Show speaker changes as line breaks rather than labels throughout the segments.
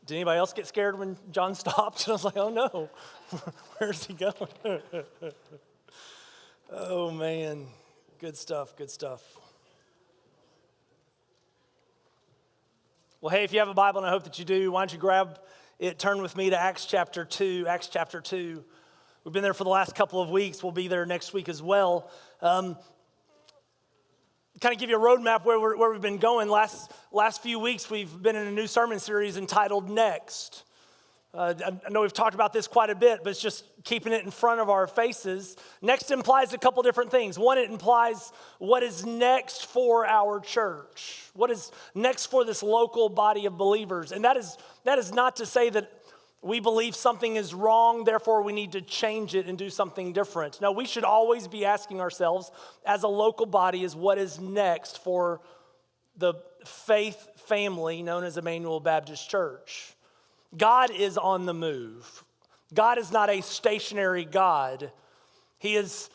Did anybody else get scared when John stopped? And I was like, oh no, where's he going? Oh man, good stuff, good stuff. Well, hey, if you have a Bible, and I hope that you do, why don't you grab it, turn with me to Acts chapter 2. Acts chapter 2. We've been there for the last couple of weeks. We'll be there next week as well. Kind of give you a roadmap where we've been going. Last few weeks, we've been in a new sermon series entitled Next. I know we've talked about this quite a bit, but it's just keeping it in front of our faces. Next implies a couple different things. One, it implies what is next for our church. What is next for this local body of believers? And that is not to say that we believe something is wrong, therefore we need to change it and do something different. No, we should always be asking ourselves as a local body is what is next for the faith family known as Emmanuel Baptist Church. God is on the move. God is not a stationary God. He is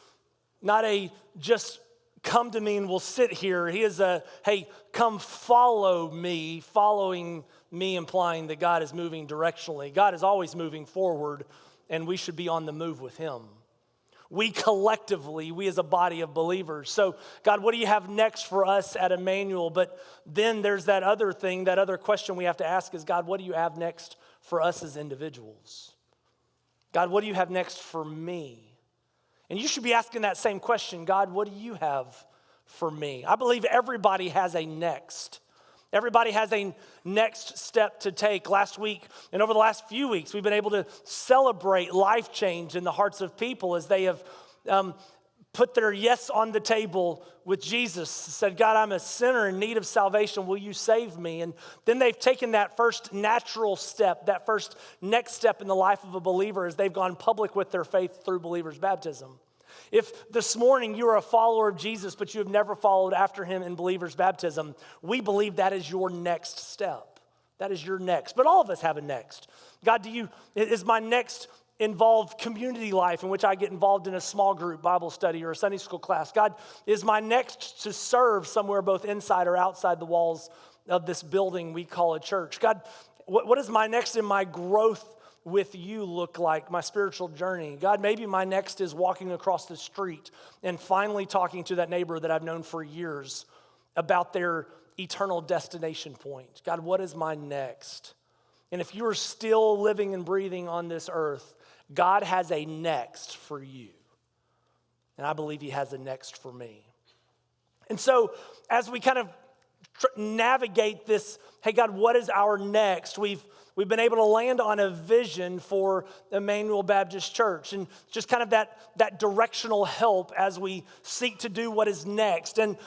not a just come to me and we'll sit here. He is a, hey, come follow me, following me implying that God is moving directionally. God is always moving forward, and we should be on the move with him. We collectively, we as a body of believers. So, God, what do you have next for us at Emmanuel? But then there's that other thing, that other question we have to ask is, God, what do you have next for us as individuals? God, what do you have next for me? And you should be asking that same question, God, what do you have for me? I believe everybody has a next. Everybody has a next step to take. Last week and over the last few weeks, we've been able to celebrate life change in the hearts of people as they have put their yes on the table with Jesus, said, God, I'm a sinner in need of salvation. Will you save me? And then they've taken that first natural step, that first next step in the life of a believer as they've gone public with their faith through believers' baptism. If this morning you are a follower of Jesus, but you have never followed after him in believers' baptism, we believe that is your next step. That is your next. But all of us have a next. God, is my next involve community life in which I get involved in a small group Bible study or a Sunday school class? God, is my next to serve somewhere both inside or outside the walls of this building we call a church? God, what is my next in my growth with you look like, my spiritual journey? God, maybe my next is walking across the street and finally talking to that neighbor that I've known for years about their eternal destination point. God, what is my next? And if you're still living and breathing on this earth, God has a next for you. And I believe he has a next for me. And so as we kind of navigate this, hey God, what is our next? We've been able to land on a vision for Emmanuel Baptist Church and just kind of that directional help as we seek to do what is next. And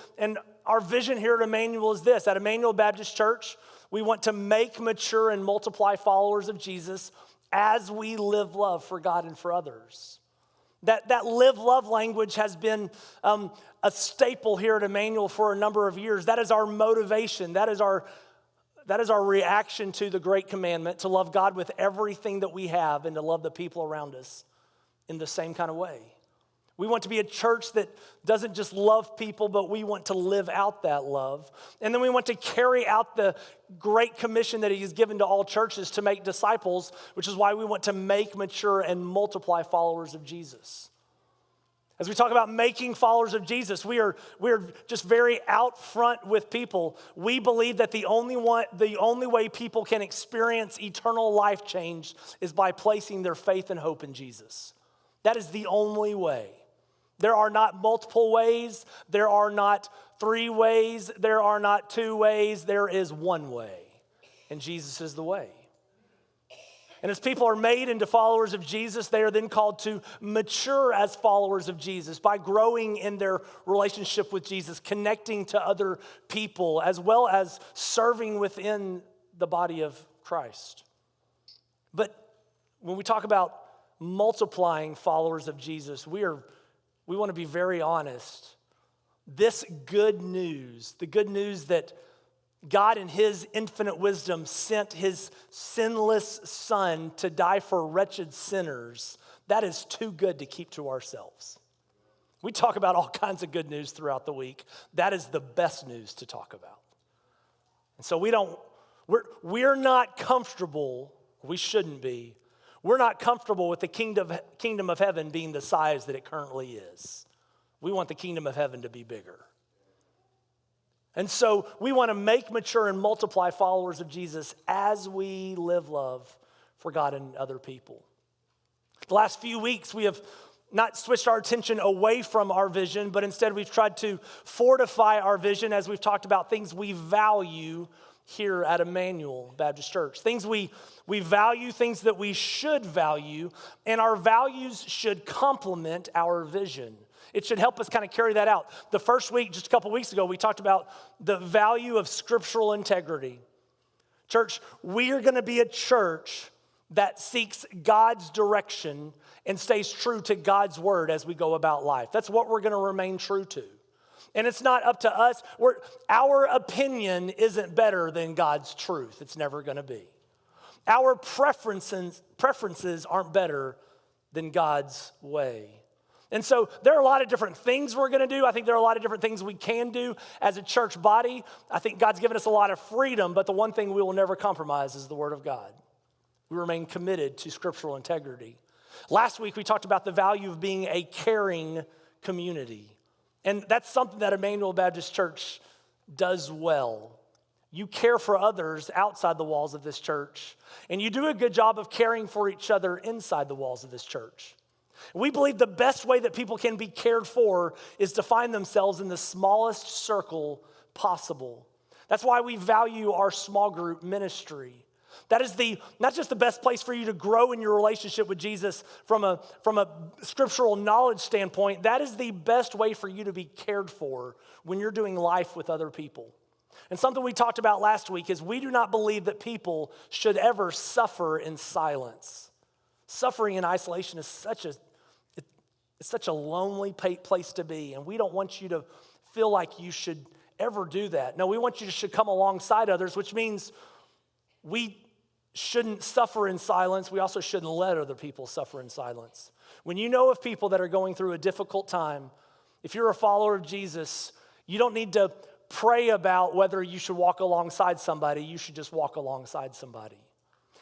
our vision here at Emmanuel is this. At Emmanuel Baptist Church, we want to make, mature, and multiply followers of Jesus as we live love for God and for others. That live love language has been a staple here at Emmanuel for a number of years. That is our motivation. That is our reaction to the great commandment to love God with everything that we have and to love the people around us in the same kind of way. We want to be a church that doesn't just love people, but we want to live out that love. And then we want to carry out the great commission that he has given to all churches to make disciples, which is why we want to make, mature, and multiply followers of Jesus. As we talk about making followers of Jesus, we are just very out front with people. We believe that the only way people can experience eternal life change is by placing their faith and hope in Jesus. That is the only way. There are not multiple ways. There are not 3 ways. There are not 2 ways. There is one way, and Jesus is the way. And as people are made into followers of Jesus, they are then called to mature as followers of Jesus by growing in their relationship with Jesus, connecting to other people, as well as serving within the body of Christ. But when we talk about multiplying followers of Jesus, we want to be very honest. This good news, the good news that God in his infinite wisdom sent his sinless son to die for wretched sinners, that is too good to keep to ourselves. We talk about all kinds of good news throughout the week. That is the best news to talk about. And so we don't We're not comfortable, we shouldn't be. We're not comfortable with the kingdom of heaven being the size that it currently is. We want the kingdom of heaven to be bigger. And so we want to make, mature, and multiply followers of Jesus as we live love for God and other people. The last few weeks, we have not switched our attention away from our vision, but instead we've tried to fortify our vision as we've talked about things we value here at Emmanuel Baptist Church. Things we value, things that we should value, and our values should complement our vision. It should help us kind of carry that out. The first week, just a couple weeks ago, we talked about the value of scriptural integrity. Church, we are going to be a church that seeks God's direction and stays true to God's word as we go about life. That's what we're going to remain true to. And it's not up to us. Our opinion isn't better than God's truth. It's never going to be. Our preferences aren't better than God's way. And so there are a lot of different things we're going to do. I think there are a lot of different things we can do as a church body. I think God's given us a lot of freedom, but the one thing we will never compromise is the word of God. We remain committed to scriptural integrity. Last week, we talked about the value of being a caring community. And that's something that Emmanuel Baptist Church does well. You care for others outside the walls of this church, and you do a good job of caring for each other inside the walls of this church. We believe the best way that people can be cared for is to find themselves in the smallest circle possible. That's why we value our small group ministry. That is not just the best place for you to grow in your relationship with Jesus from a scriptural knowledge standpoint. That is the best way for you to be cared for when you're doing life with other people. And something we talked about last week is we do not believe that people should ever suffer in silence. Suffering in isolation is such a lonely place to be, and we don't want you to feel like you should ever do that. No, we want you to come alongside others, which means we shouldn't suffer in silence. We also shouldn't let other people suffer in silence. When you know of people that are going through a difficult time, if you're a follower of Jesus, you don't need to pray about whether you should walk alongside somebody. You should just walk alongside somebody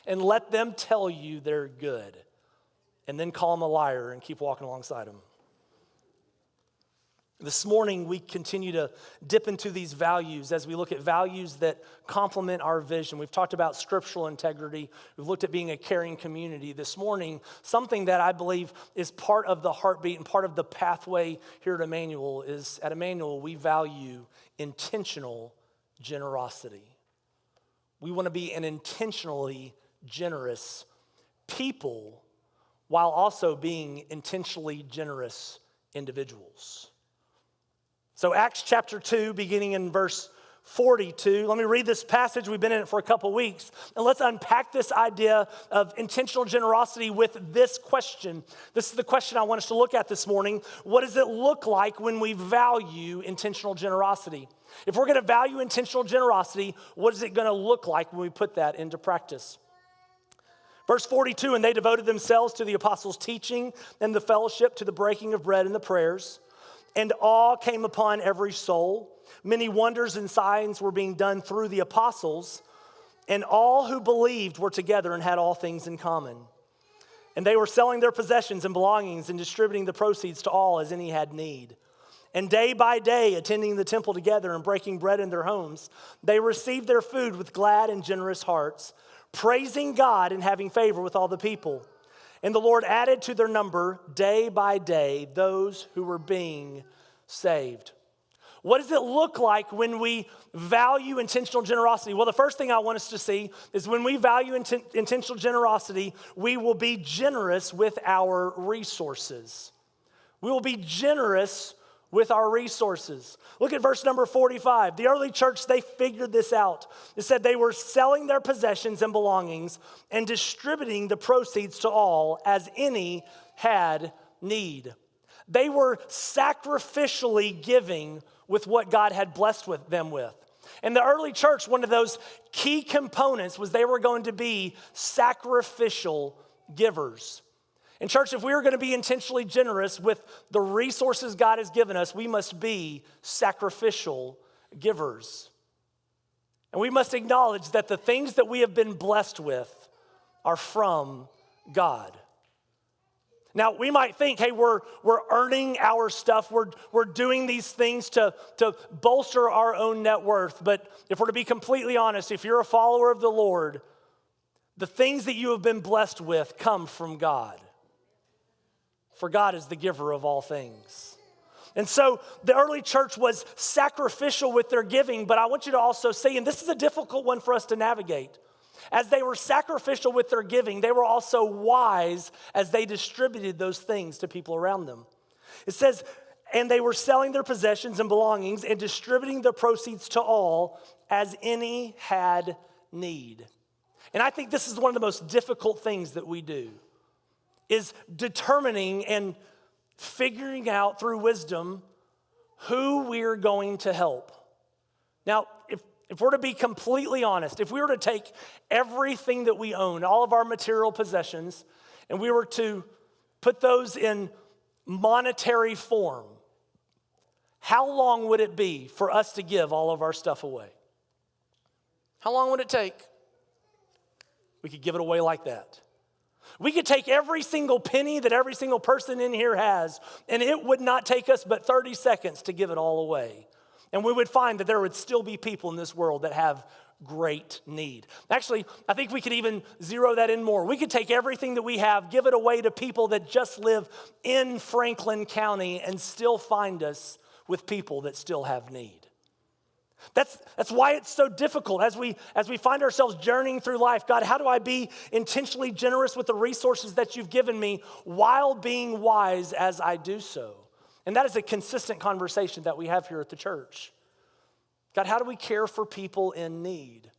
and let them tell you they're good, and then call them a liar and keep walking alongside them. This morning, we continue to dip into these values as we look at values that complement our vision. We've talked about scriptural integrity. We've looked at being a caring community. This morning, something that I believe is part of the heartbeat and part of the pathway here at Emmanuel is, at Emmanuel, we value intentional generosity. We want to be an intentionally generous people while also being intentionally generous individuals. So Acts chapter 2, beginning in verse 42. Let me read this passage. We've been in it for a couple weeks. And let's unpack this idea of intentional generosity with this question. This is the question I want us to look at this morning. What does it look like when we value intentional generosity? If we're going to value intentional generosity, what is it going to look like when we put that into practice? Verse 42, and they devoted themselves to the apostles' teaching and the fellowship, to the breaking of bread and the prayers. And awe came upon every soul. Many wonders and signs were being done through the apostles. And all who believed were together and had all things in common. And they were selling their possessions and belongings and distributing the proceeds to all as any had need. And day by day, attending the temple together and breaking bread in their homes, they received their food with glad and generous hearts, praising God and having favor with all the people. And the Lord added to their number day by day those who were being saved. What does it look like when we value intentional generosity? Well, the first thing I want us to see is when we value intentional generosity, we will be generous with our resources. We will be generous with our resources. Look at verse number 45. The early church, they figured this out. It said they were selling their possessions and belongings and distributing the proceeds to all as any had need. They were sacrificially giving with what God had blessed them with. In the early church, one of those key components was they were going to be sacrificial givers. And church, if we are going to be intentionally generous with the resources God has given us, we must be sacrificial givers. And we must acknowledge that the things that we have been blessed with are from God. Now, we might think, hey, we're earning our stuff. We're doing these things to bolster our own net worth. But if we're to be completely honest, if you're a follower of the Lord, the things that you have been blessed with come from God. For God is the giver of all things. And so the early church was sacrificial with their giving, but I want you to also see, and this is a difficult one for us to navigate, as they were sacrificial with their giving, they were also wise as they distributed those things to people around them. It says, and they were selling their possessions and belongings and distributing the proceeds to all as any had need. And I think this is one of the most difficult things that we do, is determining and figuring out through wisdom who we're going to help. Now, if we're to be completely honest, if we were to take everything that we own, all of our material possessions, and we were to put those in monetary form, how long would it be for us to give all of our stuff away? How long would it take? We could give it away like that. We could take every single penny that every single person in here has, and it would not take us but 30 seconds to give it all away. And we would find that there would still be people in this world that have great need. Actually, I think we could even zero that in more. We could take everything that we have, give it away to people that just live in Franklin County and still find us with people that still have need. That's why it's so difficult as we find ourselves journeying through life. God, how do I be intentionally generous with the resources that you've given me while being wise as I do so? And that is a consistent conversation that we have here at the church. God, how do we care for people in need?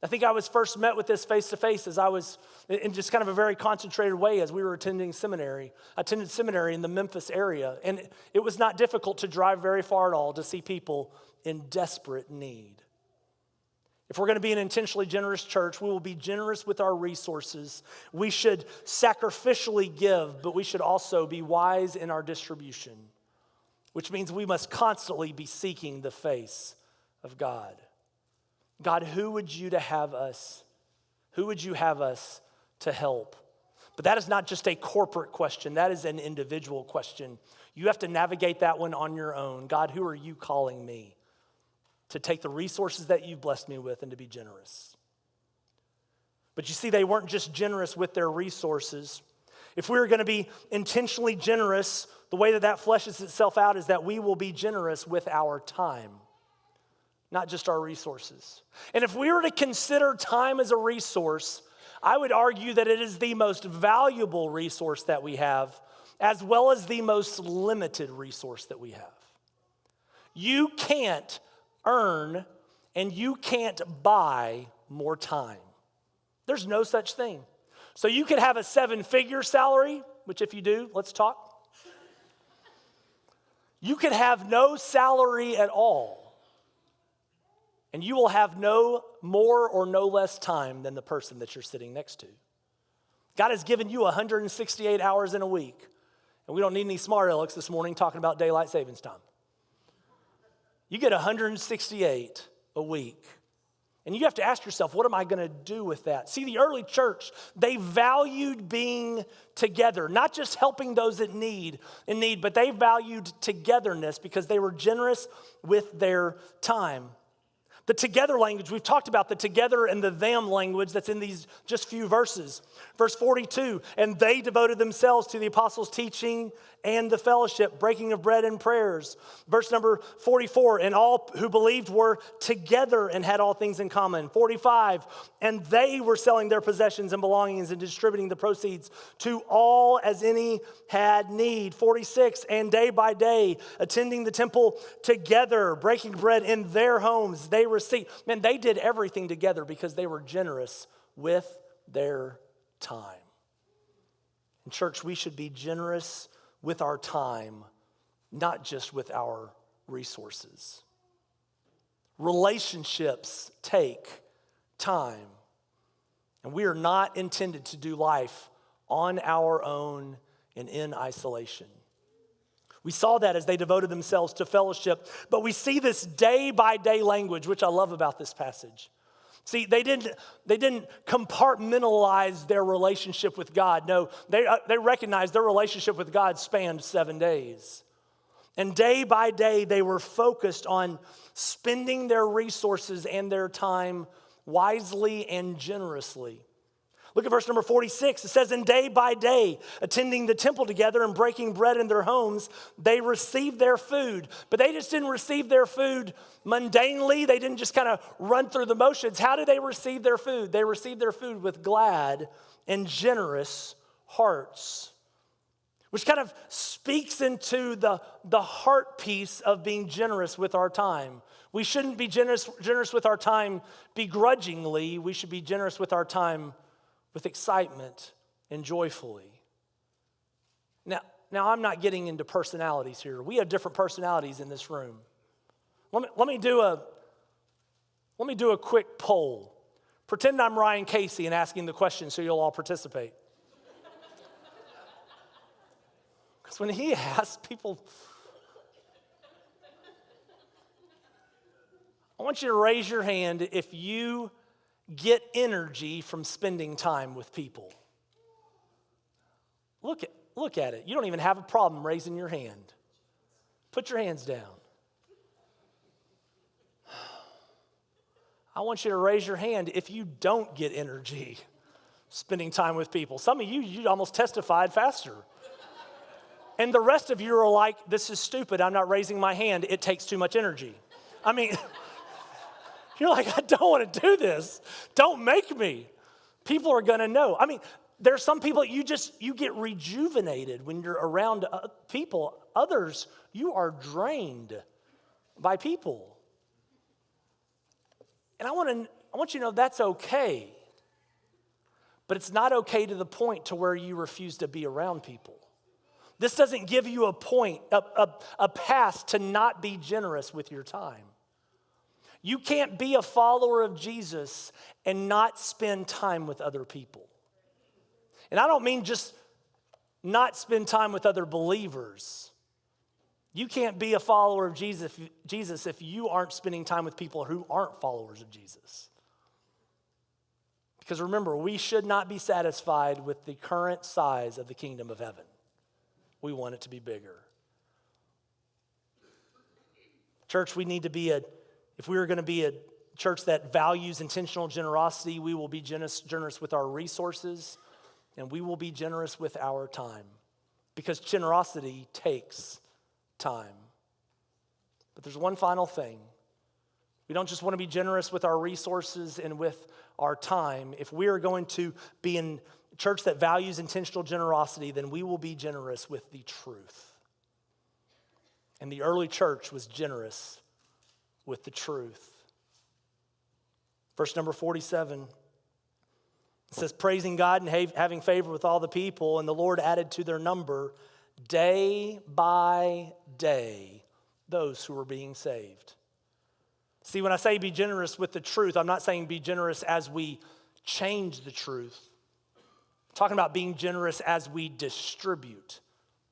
I think I was first met with this face-to-face as I was in just kind of a very concentrated way as we were attending seminary. I attended seminary in the Memphis area, and it was not difficult to drive very far at all to see people in desperate need. If we're going to be an intentionally generous church, we will be generous with our resources. We should sacrificially give, but we should also be wise in our distribution, which means we must constantly be seeking the face of God. God, who would you to have us? Who would you have us to help? But that is not just a corporate question. That is an individual question. You have to navigate that one on your own. God, who are you calling me to take the resources that you've blessed me with and to be generous? But you see, they weren't just generous with their resources. If we were going to be intentionally generous, the way that fleshes itself out is that we will be generous with our time, not just our resources. And if we were to consider time as a resource, I would argue that it is the most valuable resource that we have, as well as the most limited resource that we have. You can't earn and you can't buy more time. There's no such thing. So you could have a 7-figure salary, which if you do, let's talk. You could have no salary at all, and you will have no more or no less time than the person that you're sitting next to. God has given you 168 hours in a week, and we don't need any smart alecks this morning talking about daylight savings time. You get 168 a week. And you have to ask yourself, what am I going to do with that? See, the early church, they valued being together, not just helping those in need, but they valued togetherness because they were generous with their time. The together language, we've talked about the together and the them language that's in these just few verses. Verse 42, and they devoted themselves to the apostles' teaching and the fellowship, breaking of bread and prayers. Verse number 44, and all who believed were together and had all things in common. 45, and they were selling their possessions and belongings and distributing the proceeds to all as any had need. 46, and day by day, attending the temple together, breaking bread in their homes, they received. Man, they did everything together because they were generous with their time. In church, we should be generous with our time, not just with our resources. Relationships take time, and we are not intended to do life on our own and in isolation. We saw that as they devoted themselves to fellowship. But we see this day-by-day language, which I love about this passage. See, they didn't compartmentalize their relationship with God. No, they recognized their relationship with God spanned 7 days. And day by day, they were focused on spending their resources and their time wisely and generously. Look at verse number 46. It says, and day by day, attending the temple together and breaking bread in their homes, they received their food. But they just didn't receive their food mundanely. They didn't just kind of run through the motions. How did they receive their food? They received their food with glad and generous hearts, which kind of speaks into the heart piece of being generous with our time. We shouldn't be generous with our time begrudgingly. We should be generous with our time with excitement and joyfully. Now I'm not getting into personalities here. We have different personalities in this room. Let me do a quick poll. Pretend I'm Ryan Casey and asking the question so you'll all participate. Because when he asks people, I want you to raise your hand if you get energy from spending time with people. Look at it. You don't even have a problem raising your hand. Put your hands down. I want you to raise your hand if you don't get energy spending time with people. Some of you almost testified faster. And the rest of you are like, this is stupid. I'm not raising my hand. It takes too much energy. I mean, you're like, I don't want to do this. Don't make me. People are going to know. I mean, there's some people you get rejuvenated when you're around people. Others, you are drained by people. And I want you to know that's okay. But it's not okay to the point to where you refuse to be around people. This doesn't give you a pass to not be generous with your time. You can't be a follower of Jesus and not spend time with other people. And I don't mean just not spend time with other believers. You can't be a follower of Jesus if you aren't spending time with people who aren't followers of Jesus. Because remember, we should not be satisfied with the current size of the kingdom of heaven. We want it to be bigger. Church, we need to be if we are going to be a church that values intentional generosity, we will be generous with our resources, and we will be generous with our time. Because generosity takes time. But there's one final thing. We don't just want to be generous with our resources and with our time. If we are going to be in a church that values intentional generosity, then we will be generous with the truth. And the early church was generous with the truth. Verse number 47, it says, praising God and having favor with all the people, and the Lord added to their number day by day those who were being saved. See, when I say be generous with the truth, I'm not saying be generous as we change the truth. I'm talking about being generous as we distribute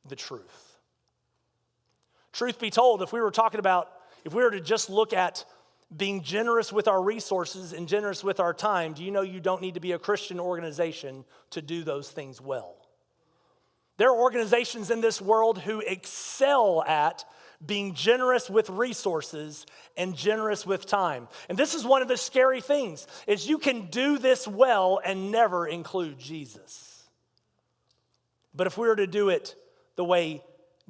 the truth. Truth be told, if we were to just look at being generous with our resources and generous with our time, do you know you don't need to be a Christian organization to do those things well? There are organizations in this world who excel at being generous with resources and generous with time. And this is one of the scary things, is you can do this well and never include Jesus. But if we were to do it the way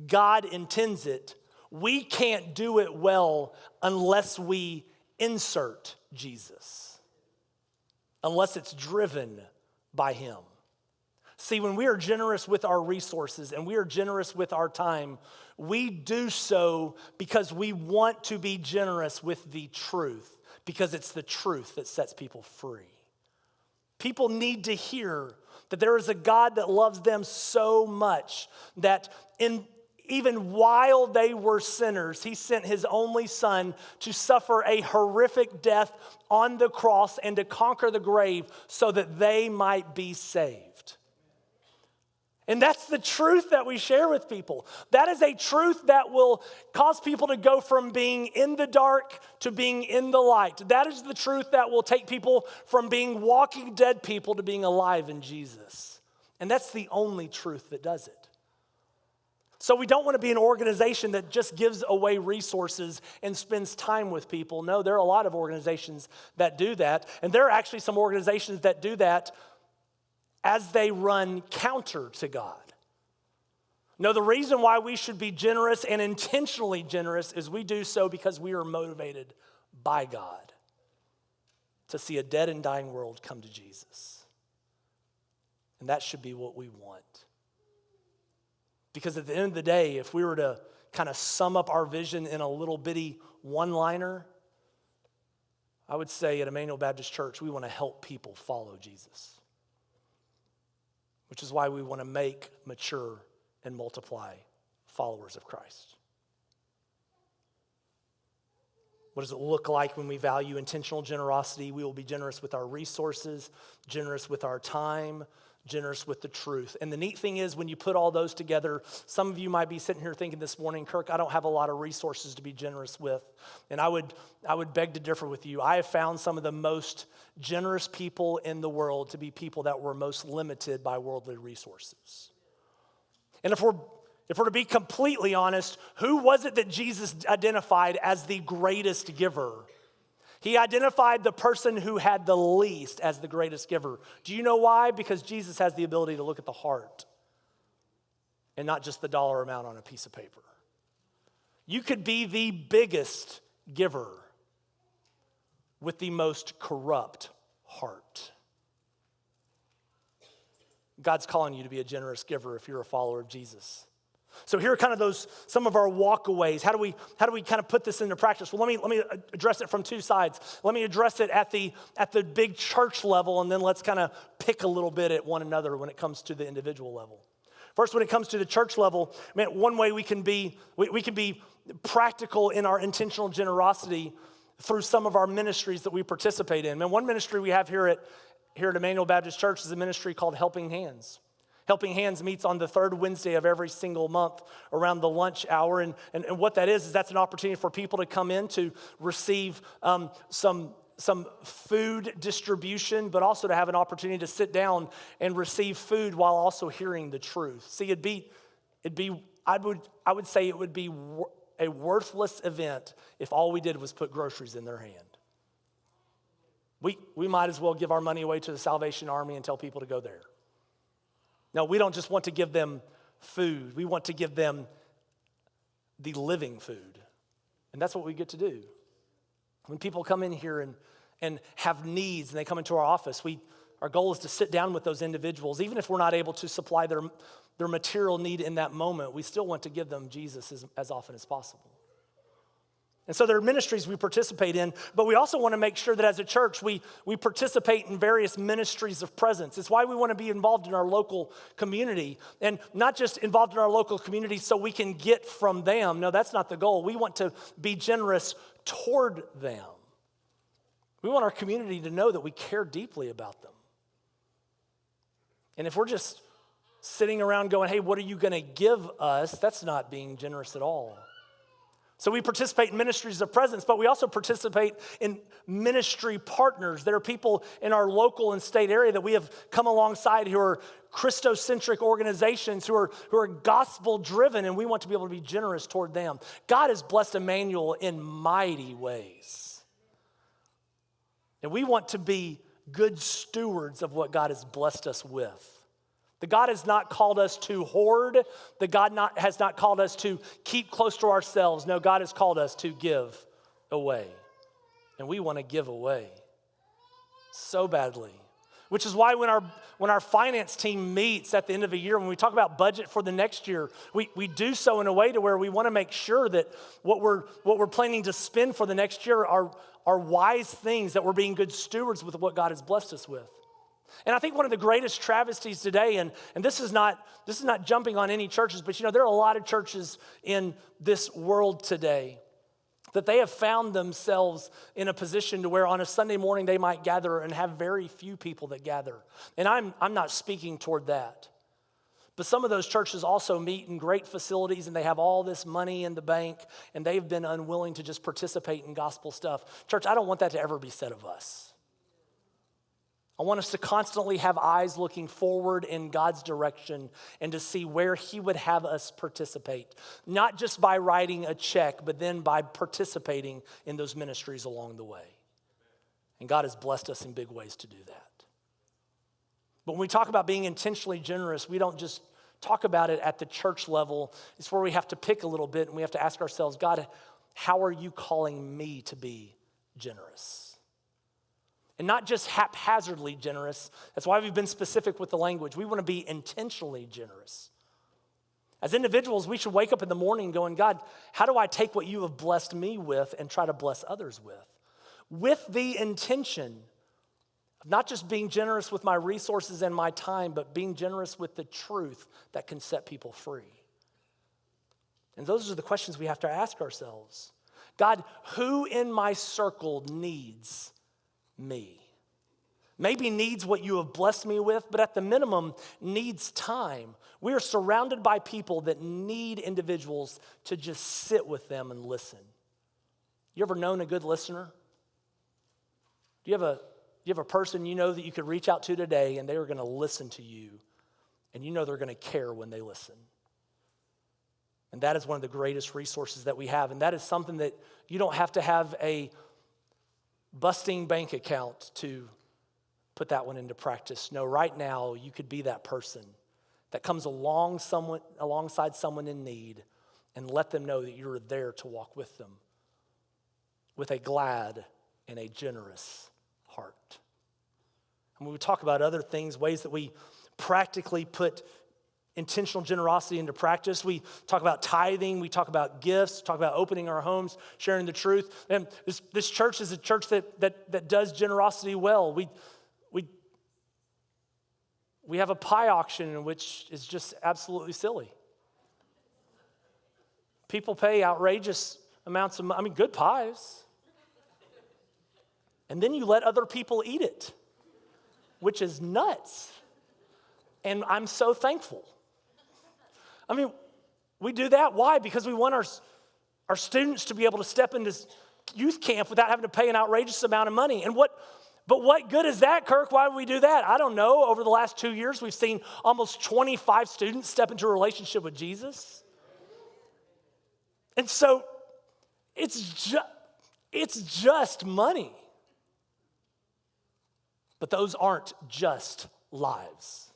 God intends it, we can't do it well unless we insert Jesus, unless it's driven by him. See, when we are generous with our resources and we are generous with our time, we do so because we want to be generous with the truth, because it's the truth that sets people free. People need to hear that there is a God that loves them so much that even while they were sinners, he sent his only son to suffer a horrific death on the cross and to conquer the grave so that they might be saved. And that's the truth that we share with people. That is a truth that will cause people to go from being in the dark to being in the light. That is the truth that will take people from being walking dead people to being alive in Jesus. And that's the only truth that does it. So we don't want to be an organization that just gives away resources and spends time with people. No, there are a lot of organizations that do that. And there are actually some organizations that do that as they run counter to God. No, the reason why we should be generous and intentionally generous is we do so because we are motivated by God to see a dead and dying world come to Jesus. And that should be what we want. Because at the end of the day, if we were to kind of sum up our vision in a little bitty one-liner, I would say at Emmanuel Baptist Church, we want to help people follow Jesus. Which is why we want to make, mature, and multiply followers of Christ. What does it look like when we value intentional generosity? We will be generous with our resources, generous with our time, generous with the truth. And the neat thing is when you put all those together, some of you might be sitting here thinking this morning, Kirk, I don't have a lot of resources to be generous with. And I would beg to differ with you. I have found some of the most generous people in the world to be people that were most limited by worldly resources. And if we're to be completely honest, who was it that Jesus identified as the greatest giver? He identified the person who had the least as the greatest giver. Do you know why? Because Jesus has the ability to look at the heart and not just the dollar amount on a piece of paper. You could be the biggest giver with the most corrupt heart. God's calling you to be a generous giver if you're a follower of Jesus. So here are kind of some of our walkaways. How do we kind of put this into practice? Well, let me address it from two sides. Let me address it at the big church level, and then let's kind of pick a little bit at one another when it comes to the individual level. First, when it comes to the church level, one way we can be practical in our intentional generosity through some of our ministries that we participate in. And one ministry we have here at Emmanuel Baptist Church is a ministry called Helping Hands. Helping Hands meets on the third Wednesday of every single month around the lunch hour. And what that is that's an opportunity for people to come in to receive some food distribution, but also to have an opportunity to sit down and receive food while also hearing the truth. See, I would say it would be a worthless event if all we did was put groceries in their hand. We might as well give our money away to the Salvation Army and tell people to go there. No, we don't just want to give them food. We want to give them the living food. And that's what we get to do. When people come in here and have needs and they come into our office, our goal is to sit down with those individuals. Even if we're not able to supply their material need in that moment, we still want to give them Jesus as often as possible. And so there are ministries we participate in, but we also want to make sure that as a church, we participate in various ministries of presence. It's why we want to be involved in our local community, and not just involved in our local community so we can get from them. No, that's not the goal. We want to be generous toward them. We want our community to know that we care deeply about them. And if we're just sitting around going, hey, what are you going to give us? That's not being generous at all. So we participate in ministries of presence, but we also participate in ministry partners. There are people in our local and state area that we have come alongside who are Christocentric organizations, who are gospel-driven, and we want to be able to be generous toward them. God has blessed Emmanuel in mighty ways. And we want to be good stewards of what God has blessed us with. The God has not called us to hoard. Has not called us to keep close to ourselves. No, God has called us to give away. And we want to give away so badly. Which is why when our finance team meets at the end of the year, when we talk about budget for the next year, we do so in a way to where we want to make sure that what we're planning to spend for the next year are wise things, that we're being good stewards with what God has blessed us with. And I think one of the greatest travesties today, and this is not jumping on any churches, but there are a lot of churches in this world today that they have found themselves in a position to where on a Sunday morning they might gather and have very few people that gather. And I'm not speaking toward that. But some of those churches also meet in great facilities and they have all this money in the bank and they've been unwilling to just participate in gospel stuff. Church, I don't want that to ever be said of us. I want us to constantly have eyes looking forward in God's direction and to see where He would have us participate. Not just by writing a check, but then by participating in those ministries along the way. And God has blessed us in big ways to do that. But when we talk about being intentionally generous, we don't just talk about it at the church level. It's where we have to pick a little bit and we have to ask ourselves, God, how are you calling me to be generous? And not just haphazardly generous. That's why we've been specific with the language. We want to be intentionally generous. As individuals, we should wake up in the morning going, God, how do I take what you have blessed me with and try to bless others with? With the intention not just being generous with my resources and my time, but being generous with the truth that can set people free. And those are the questions we have to ask ourselves. God, who in my circle needs me? Maybe needs what you have blessed me with, but at the minimum needs time. We are surrounded by people that need individuals to just sit with them and listen. You ever known a good listener? Do you have a person you know that you could reach out to today and they are going to listen to you and you know they're going to care when they listen? And that is one of the greatest resources that we have. And that is something that you don't have to have a busting bank account to put that one into practice. No, right now you could be that person that comes alongside someone in need and let them know that you're there to walk with them with a glad and a generous heart. And when we talk about other things, ways that we practically put intentional generosity into practice, we talk about tithing, we talk about gifts, talk about opening our homes, sharing the truth. And this church is a church that does generosity well. We have a pie auction, which is just absolutely silly. People pay outrageous amounts of money, good pies. And then you let other people eat it, which is nuts. And I'm so thankful. I mean, we do that. Why? Because we want our students to be able to step into youth camp without having to pay an outrageous amount of money. But what good is that, Kirk? Why would we do that? I don't know. Over the last 2 years, we've seen almost 25 students step into a relationship with Jesus. And so it's just money. But those aren't just lives.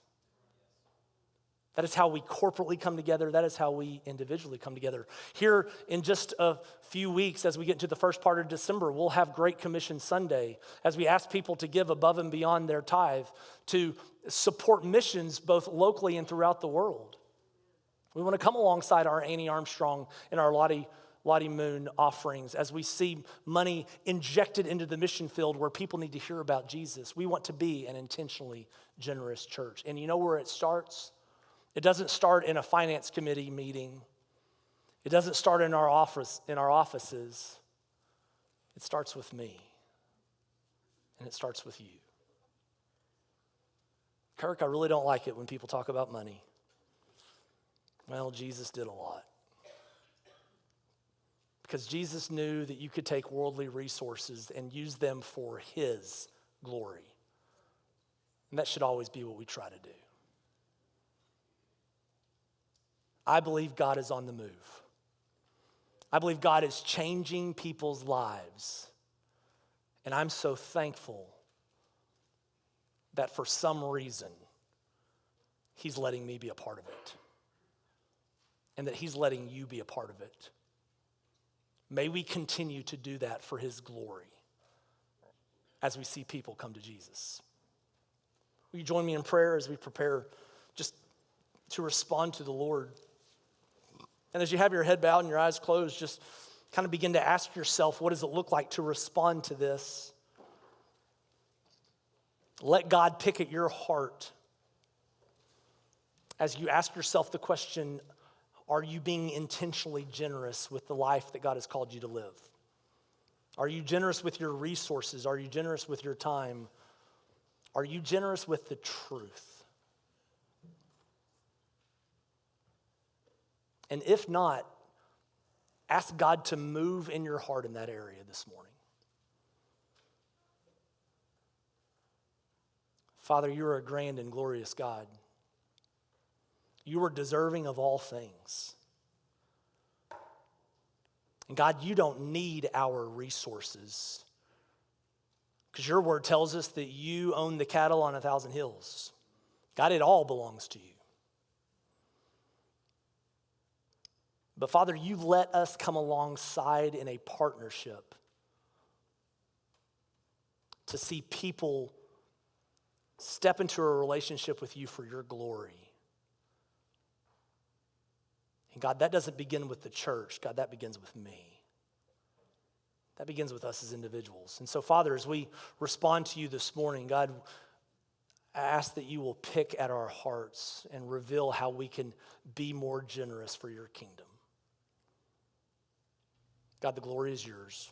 That is how we corporately come together. That is how we individually come together. Here in just a few weeks, as we get into the first part of December, we'll have Great Commission Sunday as we ask people to give above and beyond their tithe to support missions both locally and throughout the world. We want to come alongside our Annie Armstrong and our Lottie Moon offerings as we see money injected into the mission field where people need to hear about Jesus. We want to be an intentionally generous church. And you know where it starts? It doesn't start in a finance committee meeting. It doesn't start in our offices. It starts with me. And it starts with you. Kirk, I really don't like it when people talk about money. Well, Jesus did a lot. Because Jesus knew that you could take worldly resources and use them for His glory. And that should always be what we try to do. I believe God is on the move. I believe God is changing people's lives. And I'm so thankful that for some reason, He's letting me be a part of it. And that He's letting you be a part of it. May we continue to do that for His glory as we see people come to Jesus. Will you join me in prayer as we prepare just to respond to the Lord? And as you have your head bowed and your eyes closed, just kind of begin to ask yourself, what does it look like to respond to this? Let God pick at your heart as you ask yourself the question, are you being intentionally generous with the life that God has called you to live? Are you generous with your resources? Are you generous with your time? Are you generous with the truth? And if not, ask God to move in your heart in that area this morning. Father, you are a grand and glorious God. You are deserving of all things. And God, you don't need our resources, because your word tells us that you own the cattle on 1,000 hills. God, it all belongs to you. But Father, you let us come alongside in a partnership to see people step into a relationship with you for your glory. And God, that doesn't begin with the church. God, that begins with me. That begins with us as individuals. And so, Father, as we respond to you this morning, God, I ask that you will pick at our hearts and reveal how we can be more generous for your kingdom. God, the glory is yours.